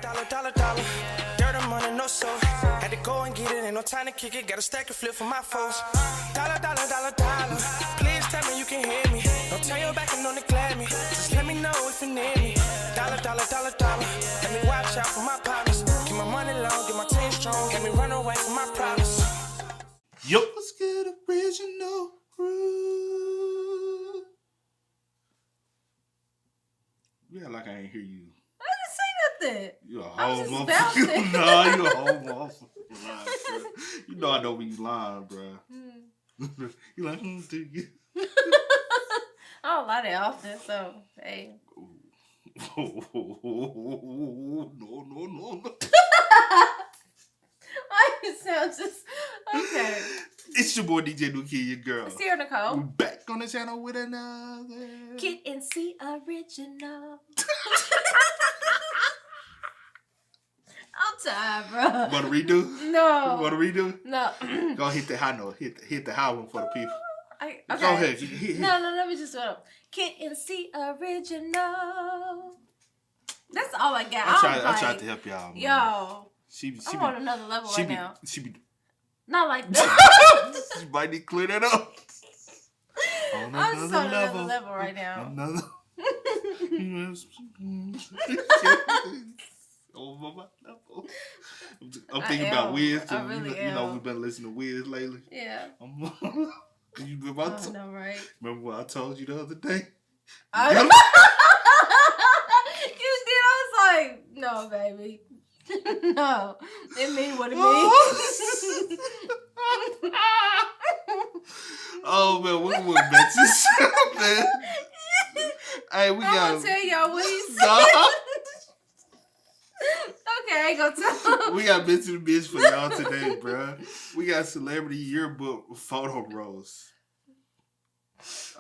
dollar. Dirt and money, no soul. Had to go and get it, ain't no time to kick it. Got a stack of flip for my foes. Dollar. Please tell me you can hear me. Don't turn your back and don't neglect me. Just let me know if you need me. Dollar. Let me watch out for my partners. Keep my money long, get my team strong. Let me run away from my problems. Yo, let's get original groove. Yeah, like I ain't hear you. I didn't say nothing. You a I whole was just motherfucker. Nah, you a whole motherfucker. You know I know when you lying, bro. You like, do you? I don't lie that often, so hey. No. Why you sound just okay? It's your boy DJ Nicki, your girl. Sierra Nicole. We're back on the channel with another Kid and C original. I'm tired, bro. Want to redo? No. Want to redo? No. Go hit the high note. Hit the high one for the people. Okay. Go ahead. No, let me just go up. Kid and C original. That's all I got. I tried to help y'all. Man. Yo. I'm on another level right now. Not like that. She might need to clear that up. I'm just on another level right now. Over my level. I'm thinking about Wiz. I really am. You know, we've been listening to Wiz lately. Yeah. You remember I know, right? Remember what I told you the other day? You did. I was like, no, baby. No. It mean what it means. Oh, man. What bitches? Man. Hey, we got. I'm going to tell y'all what he said. Okay, I ain't gonna tell. We got bitch and bitch for y'all today, bro. We got celebrity yearbook photo rolls.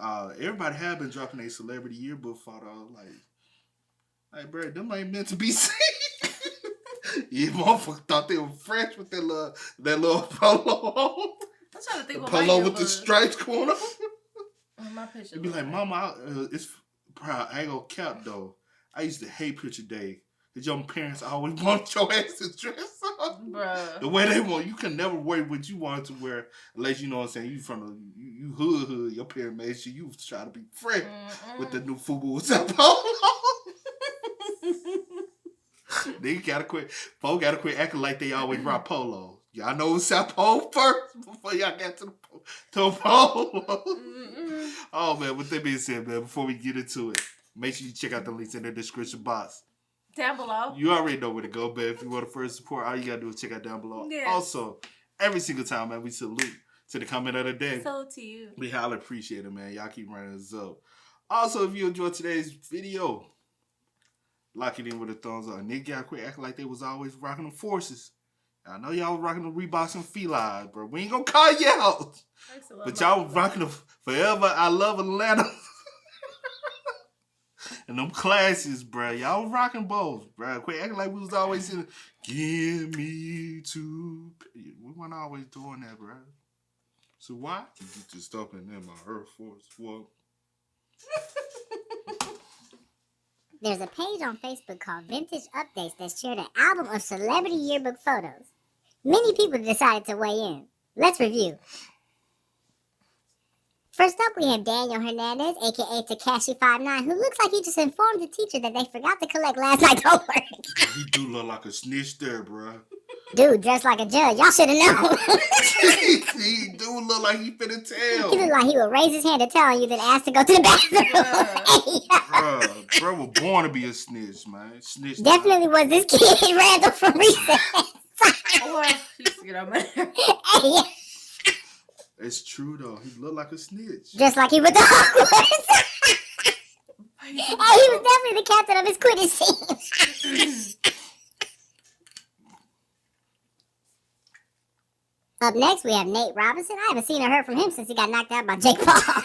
Everybody have been dropping a celebrity yearbook photo. Like, bro, them ain't meant to be seen. Yeah, motherfucker thought they were fresh with that little polo. I'm trying to think what polo with the stripes going on. My picture. It'd be like, Mama, it's proud. I ain't gonna cap though. I used to hate picture day. The young parents always want your ass to dress up. Bruh. The way they want. You can never wear what you want to wear unless you know what I'm saying. You from the you hood. Your parents made sure you try to be fresh with the new FUBU Sao Paulo. They gotta quit. Folks gotta quit acting like they always rock polo. Y'all know Sao Paulo first before y'all got to the polo. Oh man, with that being said, man, before we get into it, make sure you check out the links in the description box. Down below. You already know where to go, man. If you want to first support, all you gotta do is check out down below. Yes. Also, every single time, man, we salute to the comment of the day. So to you. We highly appreciate it, man. Y'all keep running us up. Also, if you enjoyed today's video, lock it in with a thumbs up. Nigga gotta quit acting like they was always rocking the forces. I know y'all was rocking the Reeboks and Felines, bro. We ain't gonna call you out. But y'all was rocking the Forever I Love Atlanta. And them classes, bro. Y'all was rocking both, bro. Quit acting like we was always in give me two. We weren't always doing that, bro. So why? You just stopping in my Earth Force. Well. There's a page on Facebook called Vintage Updates that shared an album of celebrity yearbook photos. Many people decided to weigh in. Let's review. First up, we have Daniel Hernandez, a.k.a. Tekashi59, who looks like he just informed the teacher that they forgot to collect last night's homework. He do look like a snitch there, bro. Dude, dressed like a judge. Y'all should have known. He do look like he finna tell. He look like he would raise his hand to tell you, then ask to go to the bathroom. Bro was born to be a snitch, man. Snitch. Definitely was this kid Randall from recess. Get on my It's true though. He looked like a snitch. Just like he went to Hogwarts. Hey, he was definitely the captain of his Quidditch team. Up next, we have Nate Robinson. I haven't seen or heard from him since he got knocked out by Jake Paul.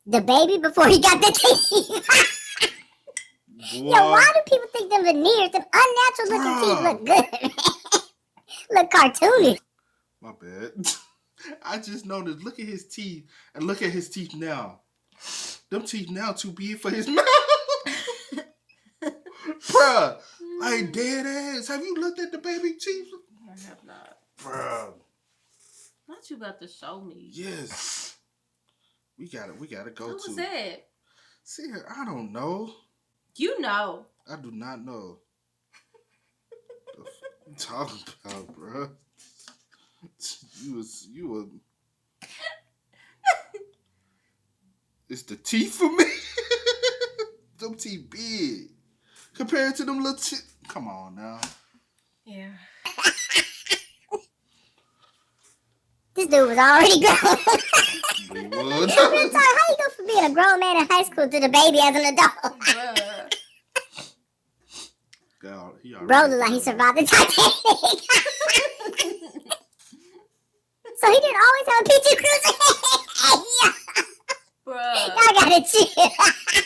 The baby before he got the teeth. Yo, why do people think them veneers, them unnatural looking teeth look good, man? Look cartoony. My bad. I just noticed, look at his teeth and look at his teeth now. Them teeth now too big for his mouth. bruh. Like dead ass. Have you looked at the baby teeth? I have not. Bruh. Not you about to show me. Yes. We gotta go Who to. was that? See, I don't know. You know. I do not know. What the fuck you talking about, bruh? You were. It's the teeth for me. Them teeth big. Compared to them little teeth. Come on now. Yeah. This dude was already grown. He was. How you go from being a grown man in high school to the baby as an adult? Bruh. God, he already Bro looked like he survived the Titanic. So he didn't always have a PG Cruiser. Bruh. Y'all gotta chill.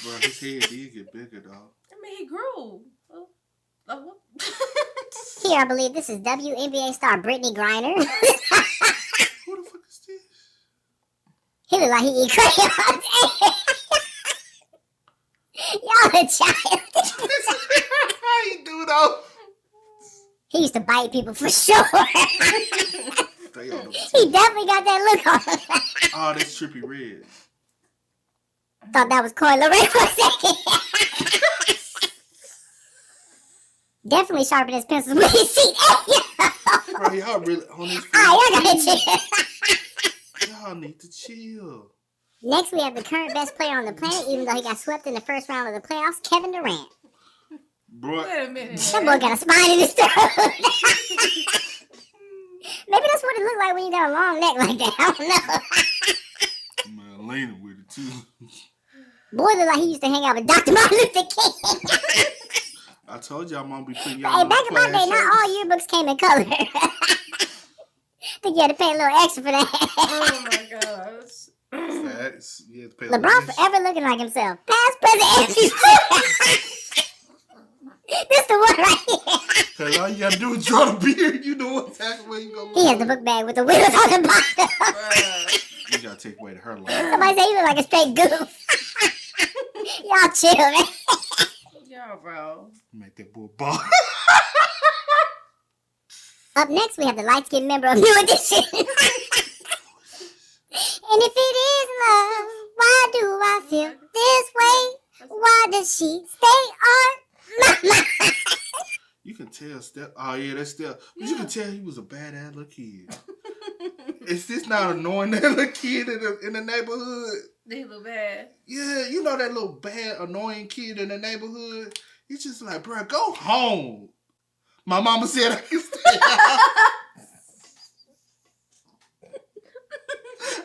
Bro, his head did get bigger, though. I mean, he grew. Here, I believe this is WNBA star Brittany Griner. Who the fuck is this? He look like he eat crayons. Y'all a child. How you do, though? He used to bite people for sure. They on them He definitely got that look on him. Oh, that's Trippie Redd. Thought that was Coy Lorraine for a second. Definitely sharpen his pencils with his teeth. Bro, y'all really on this. Y'all gotta chill. Y'all need to chill. Next, we have the current best player on the planet, even though he got swept in the first round of the playoffs, Kevin Durant. Bro, Wait a minute. That boy got a spine in his throat. Maybe that's what it looked like when you got a long neck like that. I don't know. man, Lena with it, too. Boy looked like he used to hang out with Dr. Martin Luther King. I told y'all mom be putting y'all Hey, on back in my day, not all yearbooks came in color. Think you had to pay a little extra for that. Oh my gosh. Facts. You had to pay LeBron forever looking like himself. Past, present, and future. This the one right here. Because all you got to do is draw the beard. You know exactly where you going to He has the book bag with the wheels on the bottom. Bruh. You got to take away the hair line. Somebody say he look like a straight goof. Y'all chill, man. Yo, bro. Make that boy ball. Up next, we have the light-skinned member of New Edition. And if it is love, why do I feel this way? Why does she stay on my mind? You can tell Steph. Oh, yeah, that's Steph. But you can tell he was a badass little kid. Is this not annoying that little kid in the neighborhood? They look bad. Yeah, you know that little bad, annoying kid in the neighborhood? He's just like, bro, go home. My mama said I can stay out.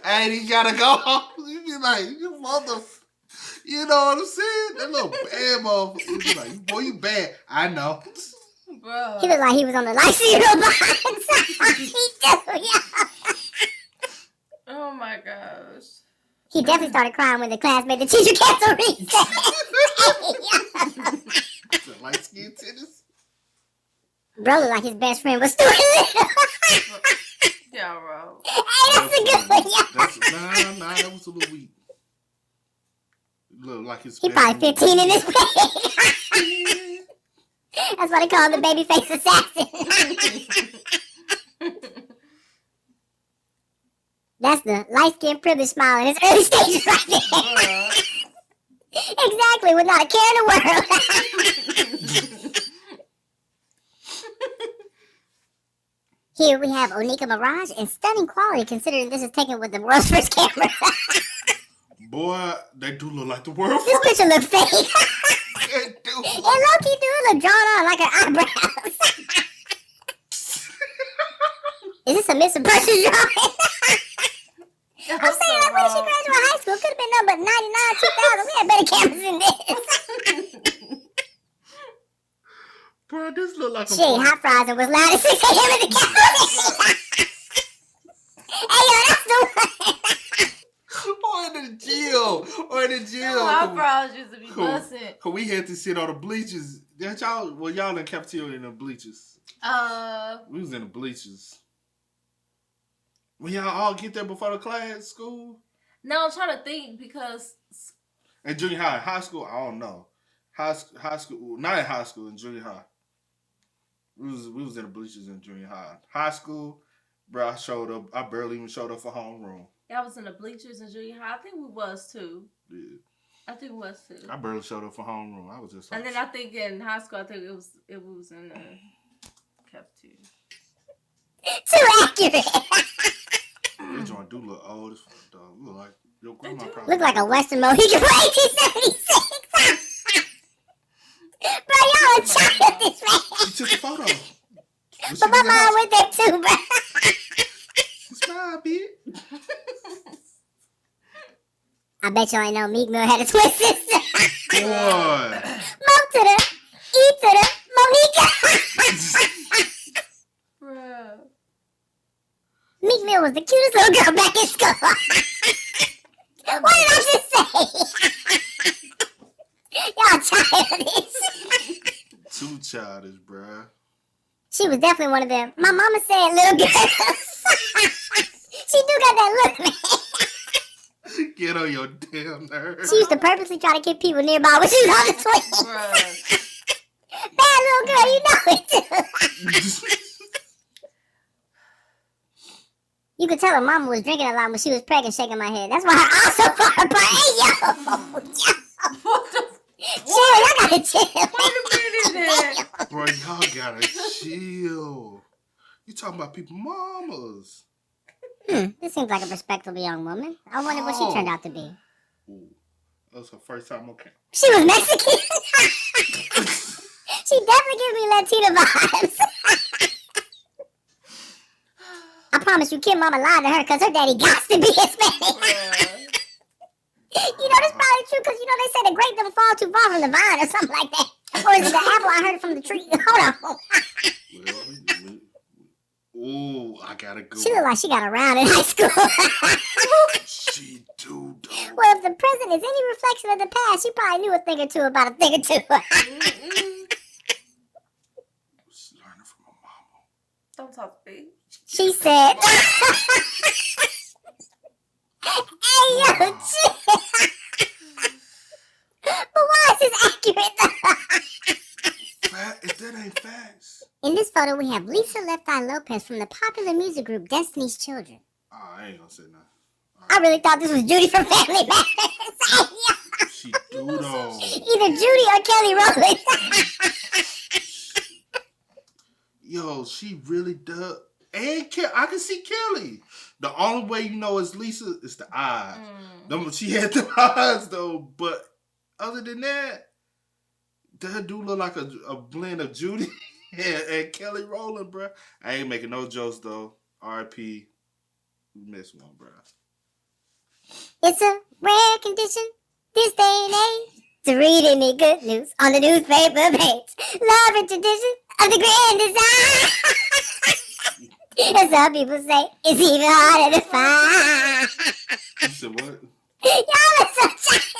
And he gotta go home. You be like, you mother. You know what I'm saying? That little bad motherfucker. You be like, boy, you bad. I know. Bro. He looked like he was on the light cereal box. He do, yeah. Oh my gosh. He definitely started crying when the class made the teacher cancel recess. The light skin tennis. Bro looked like his best friend was Stuart Little. Yeah, bro. Hey, that's a good one, yeah. Nah, that was a little weak. Look like his He best probably friend. 15 in this way. That's why they call him the babyface assassin. That's the light-skinned privilege smile in his early stages right there. Exactly, with not a care in the world. Here we have Onika Mirage in stunning quality, considering this is taken with the world's first camera. Boy, they do look like the world This first. picture looks fake. They do. And low-key do look drawn on like her eyebrows. Is this a missing person drawing? I'm saying, like, when did she graduate high school? Could have been nothing but 99, 2000. We had better cameras than this. Bro, this look like a She ate hot fries and was loud at 6 a.m. in the cafe. Hey, yo, that's the one. Or in the jail. Or in the jail. My eyebrows used to be busting. Cause we had to sit on the bleachers. That y'all, well, y'all in the cafeteria in the bleachers. We was in the bleachers. When y'all all get there before the class, school? No, I'm trying to think because And junior high, high school, I don't know. high school, not in high school, in junior high. We was in the bleachers in junior high. High school, bro, I showed up. I barely even showed up for homeroom. Y'all was in the bleachers in junior high. I think we was too. Yeah. I think we was too. I barely showed up for homeroom. I was just like, And then I think in high school, I think it was in the cafeteria. Too accurate. that joint do look old as fuck, dog. Look like your grandma probably. Look like a Western Mohican from 1876. Bro, y'all are childish, man. She took a photo. But my mom went there too, bro. Smile, bitch. I bet y'all ain't know Meek Mill had a twin sister. Boy. Mo to the E to the Monica. Bruh. Meek Mill was the cutest little girl back in school. What did I just say? Y'all childish. Too childish, bruh. She was definitely one of them. My mama said little girls. She do got that look, man. Get on your damn nerves. She used to purposely try to get people nearby when she was on the swing. Bruh. Bad little girl, you know it too. You could tell her mama was drinking a lot when she was pregnant, shaking my head. That's why her eyes so far apart. Hey, yo! What the? Chill, y'all gotta chill. Wait a minute. Bro, y'all gotta chill. You talking about people mamas. This seems like a respectable young woman. I wonder what she turned out to be. Ooh, that was her first time on camera. She was Mexican. She definitely gives me Latina vibes. I promise you, Kim Mama lied to her because her daddy got to be Hispanic. You know, that's probably true because, you know, they say the grape don't fall too far from the vine or something like that. Or is it the apple? I heard it from the tree. Hold on. Ooh, I gotta go. She look like she got around in high school. She do, though. Well, if the present is any reflection of the past, she probably knew a thing or two about a thing or two. She's learning from her mama. Don't talk to me. She said, hey, yo, chill. But why is this accurate, though? If that ain't facts. In this photo, we have Lisa Left Eye Lopez from the popular music group Destiny's Children. Oh, I ain't gonna say nothing. I really thought this was Judy from Family Matters. She do, though. Either Judy or Kelly Rowland. Yo, she really does. And I can see Kelly. The only way you know it's Lisa is the eyes. She had the eyes, though. But other than that, that do look like a blend of Judy and Kelly Rowland, bruh. I ain't making no jokes, though. R.I.P. We missed one, bruh. It's a rare condition this day and age to read any good news on the newspaper page. Love and tradition of the grand design. And some people say it's even harder to find. You said what? Y'all are so childish.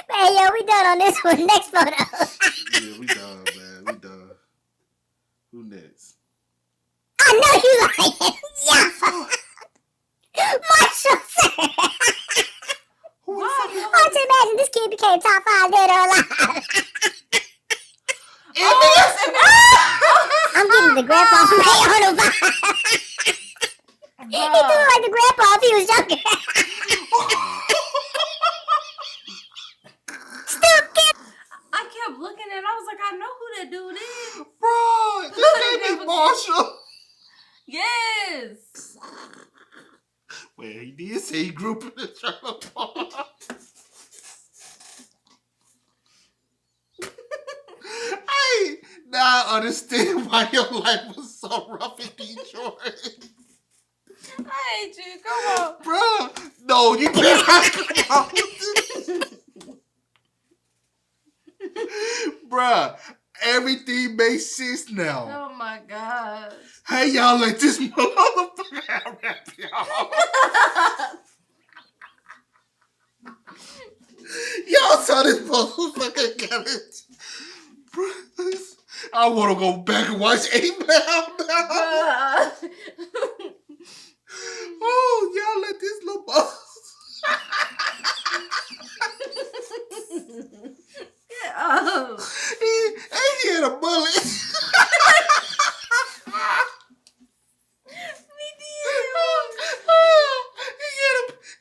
But hey, yo, we done on this one. Next photo. Yeah, we done, man. We done. Who next? I know you lying. Yeah. Marshall, sir. Who the fuck is Hard to imagine this kid became top 5 dead or alive. I'm getting the grandpa from Hey Arnold vibe. He threw like the grandpa if he was younger. Stupid. I kept looking and I was like, I know who that dude is. Bro, this ain't me, Marshall. Yes. Well, he did say he grew up in the trailer park. Hey, now I understand why your life was so rough in Detroit. I hate you. Come on. Bro, no, you can't come on. Bruh, everything makes sense now. Oh my gosh. Hey, y'all, let this motherfucker rap, y'all. Y'all saw this motherfucker got it. Bruh, I want to go back and watch 8 Mile now. Oh, y'all let this little boss. Oh. He had a mullet.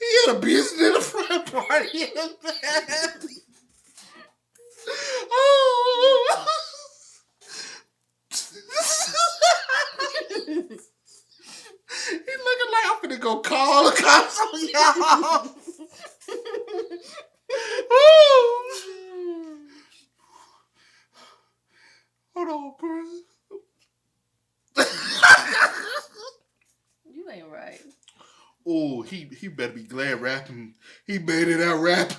He had a business in the front party in his bed. Oh. He looking like I'm finna go call the cops on y'all. Hold on, bro. You ain't right. Oh, he better be glad rapping. He made it out rapping.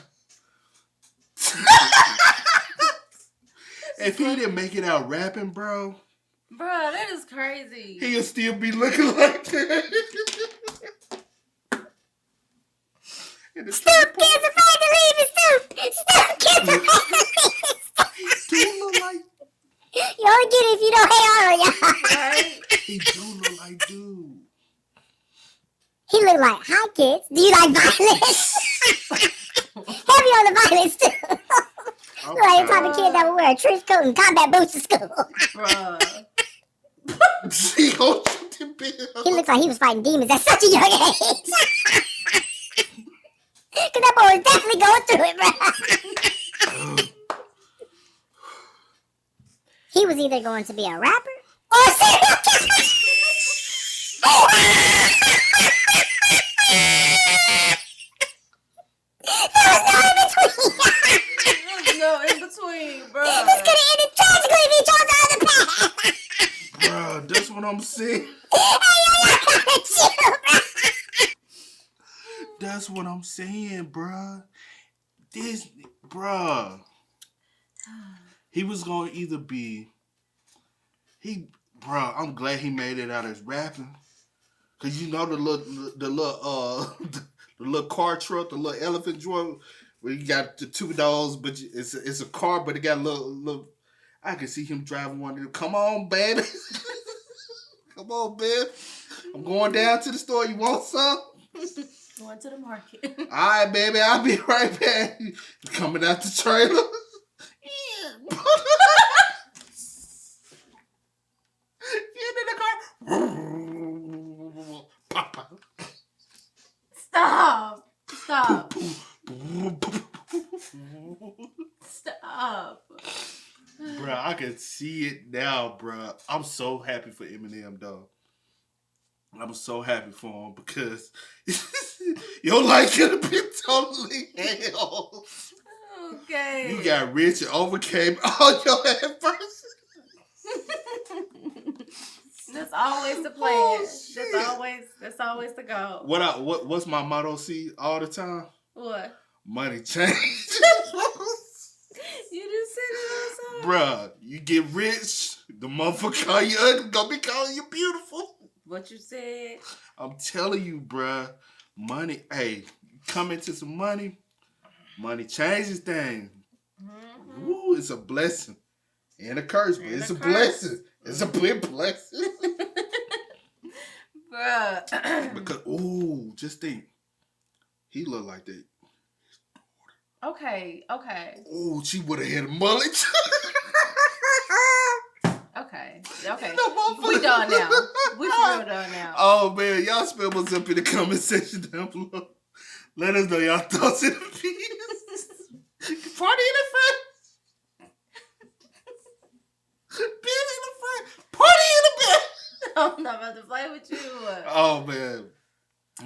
If he didn't make it out rapping, bro. Bro, that is crazy. He'll still be looking like that. Stoop, kids are afraid to leave it, Stoop. Stoop, kids are afraid to leave it, He do look like. You only get it if you don't hate all of y'all. Right? He do look like dude. He look like, hi kids, do you like violence? Heavy on the violence too. Look like the type of kid that would wear a trench coat and combat boots to school. Bruh. He holds the bill. He looks like he was fighting demons at such a young age. Cause that boy was definitely going through it, bro. He was either going to be a rapper or a serial killer. There was no in between. There's no in between, bro. This could have ended tragically if he chose the other path. Bro, that's what I'm saying. Hey, yo, gotta chill, bro. That's what I'm saying, bruh. This, bruh. He was gonna either be, bruh, I'm glad he made it out as rapping. Cause you know the little car truck, the little elephant joint, where you got the two doors, but it's a car, but it got a little. I can see him driving one of them. Come on, baby. Come on, babe. I'm going down to the store. You want some? Going to the market. All right, baby. I'll be right back. Coming out the trailer. Get in the car. Stop. Stop. Stop. Bruh, I can see it now, bruh. I'm so happy for Eminem, though. I'm so happy for him because your life could have been totally hell. Okay. You got rich and overcame all your adversity. That's always the plan. Oh, shit. That's always the goal. What's my motto? See all the time. What? Money change. You just said it all the time. Bruh, you get rich, the motherfucker call you ugly, gonna be calling you beautiful. What you said. I'm telling you, bruh. Money, hey, come into some money. Money changes things. Mm-hmm. Woo, it's a blessing. And a curse, but it's a blessing. It's a big blessing. Bruh. Because, ooh, just think. He looked like that. Okay. Ooh, she would have had a mullet. Okay. No, We done now. We for real done now. Oh, man. Y'all spell what's up in the comment section down below. Let us know y'all thoughts in the videos. Party in the front. Bed in the front. Party in the back. I'm not about to play with you. Oh, man.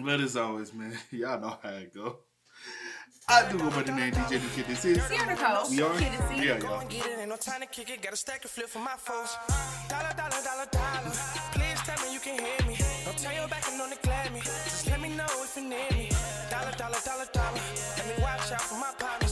But as always, man, y'all know how it go. I do go by the name DJ Nicki. This is Sierra Nicole. We are? Kid and C. Yeah, Go y'all. and get it, ain't no time to kick it. Got a stack of flip for my folks. Dollar. Please tell me you can hear me. Don't turn your back and don't neglect me. Just let me know if you need me. Dollar. Let me watch out for my partner.